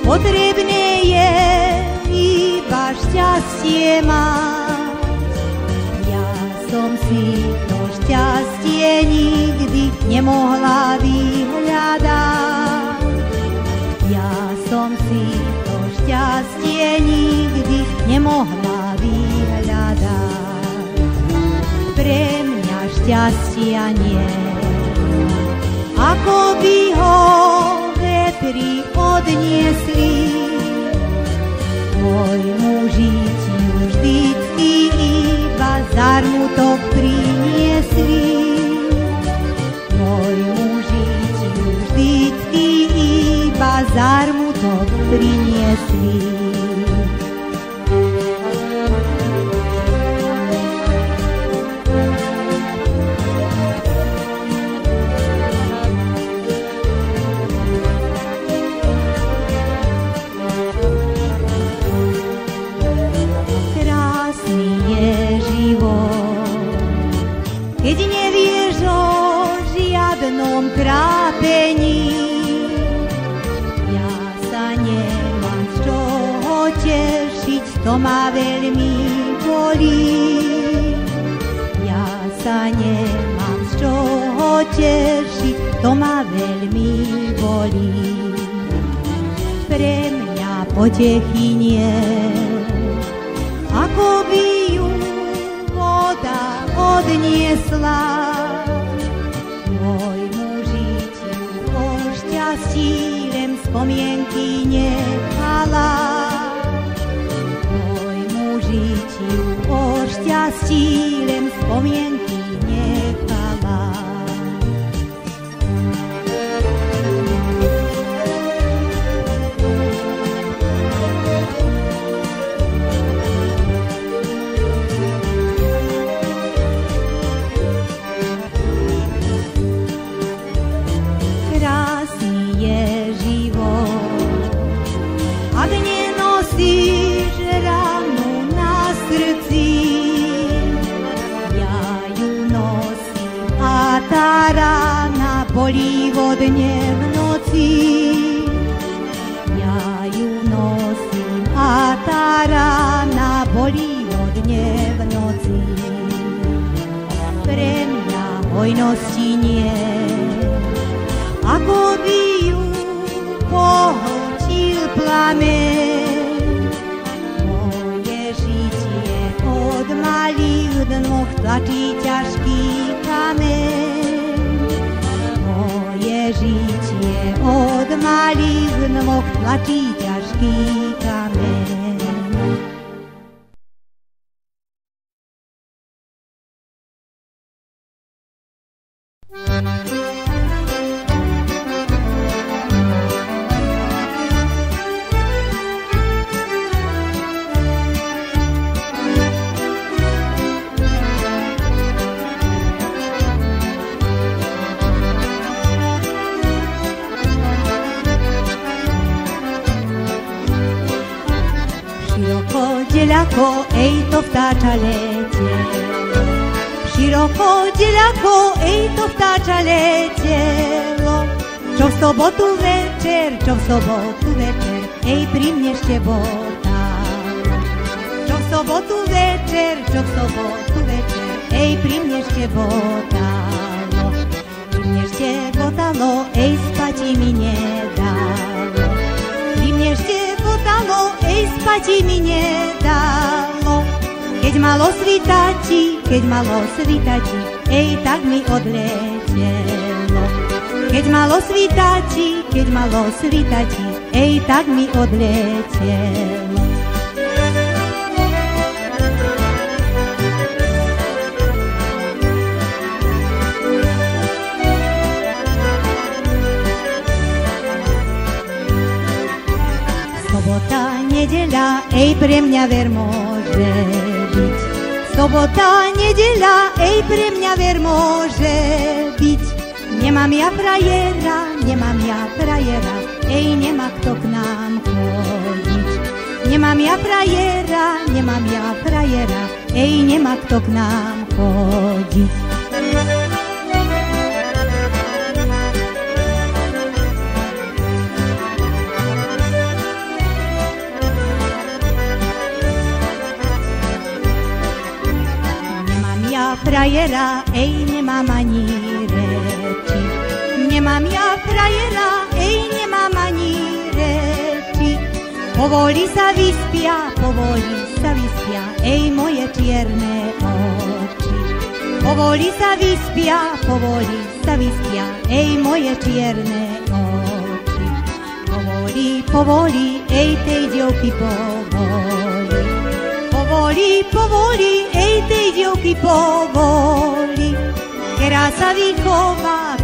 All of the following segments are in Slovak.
Potrebné je iba šťastie mať. Ja som si to šťastie nikdy nemohla vyhľadať. Ja som si to šťastie nikdy nemohla vyhľadať. Pre mňa šťastia nie, ako by ho vetri odniesli. Môjmu žitiu vždycky iba zarmutok priniesli. Môjmu žitiu vždycky iba zarmutok priniesli. Keď nevieš o žiadnom trápení, ja sa nemám z čoho tešiť, to ma veľmi bolí. Ja sa nemám z čoho tešiť, to ma veľmi bolí. Pre mňa potechy nie, ako by ju voda odniesla. Môjmu žitiu o šťastí len spomienky nechala. Môjmu žitiu o šťastí len spomienky nechala. Tá rána bolí vodne v noci. Ja ju nosím a tá rána bolí vodne v noci. Pre mňa hojnosti nie, ako by ju pohltil plameň. Moje žitie od malých dnôch tlačí ťažký kameň. Žitie od malých nôh tlačí ťažký kameň. Ďaľako, ej to vtáča letelo. Široko, ďaľako, ej to vtáča letelo. Čo v sobotu večer, ej pri mne štebotalo. Čo v sobotu večer, ej pri mne štebotalo. Pri mne štebotalo, ej spati mi nedalo. Pri mne štebotalo, ej spati mi nedalo. Keď malo svitači, ej tak mi odletelo. Keď malo svitači, ej tak mi odletelo. Sobota, nedeľa, ej pre mňa ver môže byť. Sobota, nedeľa, ej pre mňa ver môže byť. Nemám ja frajera, ej nemá kto k nám chodiť. Nemám ja frajera, ej nemá kto k nám chodiť. frajera, nemám ani reči. Nemám ja frajera, nemám ani reči. Povoli sa vyspia, moje čierne oči. Povoli sa vyspia, moje čierne oči. Povoli, tej dievky povoli. Povoli, tej dievky povoli. Kera sa vychová,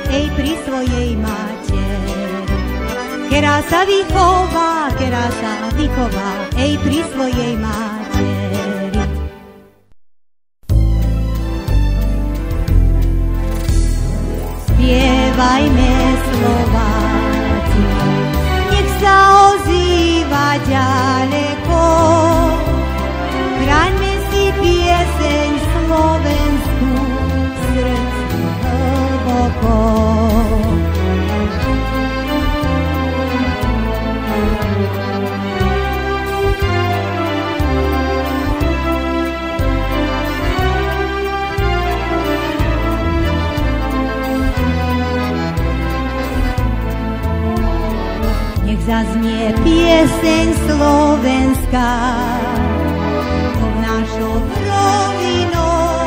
pri svojej materi. Kera sa vychová, pri svojej materi. Spievajme Slováci, nech sa ozýva ďaleko. Chráňme si pieseň slovenskú, srdcu hlboko. Nech zaznie pieseň slovenská našou rovinou,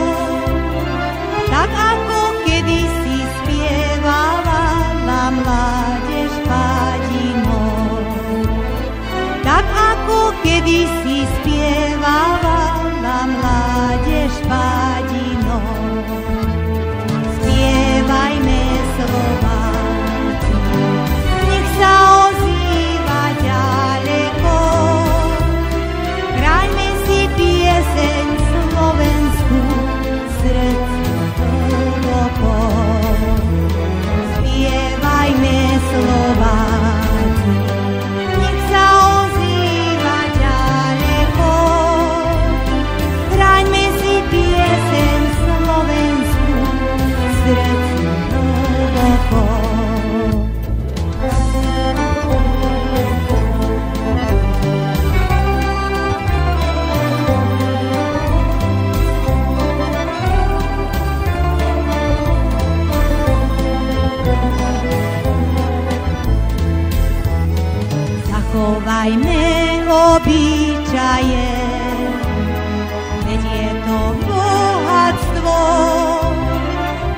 tak ako kedysi spievala mládež Padinou. Tak ako kedysi spievala mládež Padinou. Spievajme Slováci, nech sa ozýva ďaleko. Chráňme si pieseň slovenskú, srdcu hlboko. Spievajme Slováci, nech sa ozýva ďaleko. Chráňme si pieseň slovenskú, srdcu hlboko. Zachovajme obyčaje, veď je to bohatstvo.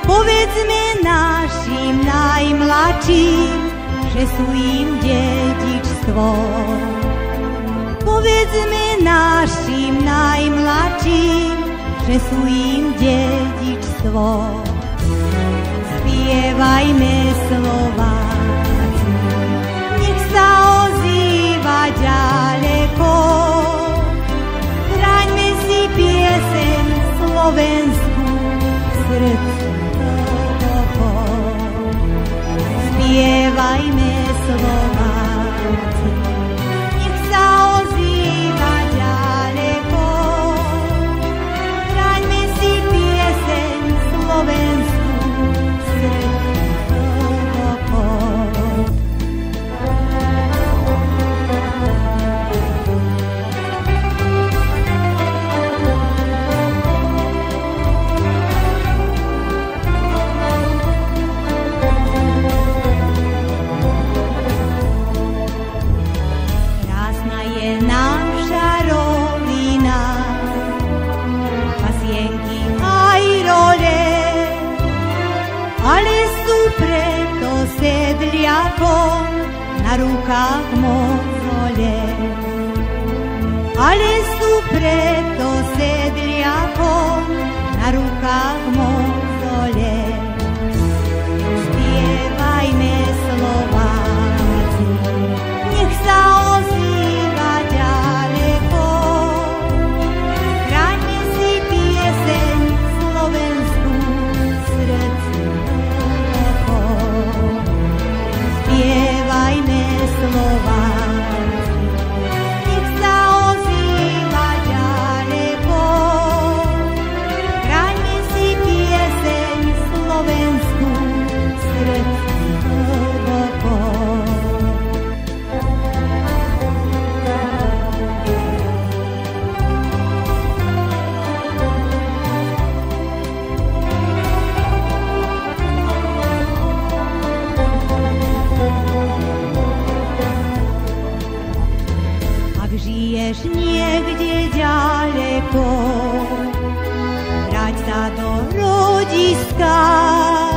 Povedzme našim najmladším, že sú im dedičstvo. Povedzme našim najmladším, že sú im dedičstvo. Spievajme Slováci, nech sa ozýva ďaleko. Chráňme si pieseň slovenskú, srdcu hlboko. Spievajme Slováci, nech sa ozýva ďaleko. Chráňme si pieseň slovenskú, srdcu hlboko. Krásna je naša rovina, pasienky aj role, ale sú preto sedliakom na rukách mozole. Ale sú preto sedliakom na rukách mozole. Spievajme Slováci, nech sa ozýva ďaleko. Chráňme si pieseň slovenskú, srdcu hlboko. Spievajme Slováci, nech sa ozýva ďaleko. Chráňme si pieseň budeš niekde ďaleko, vráť sa do rodiska.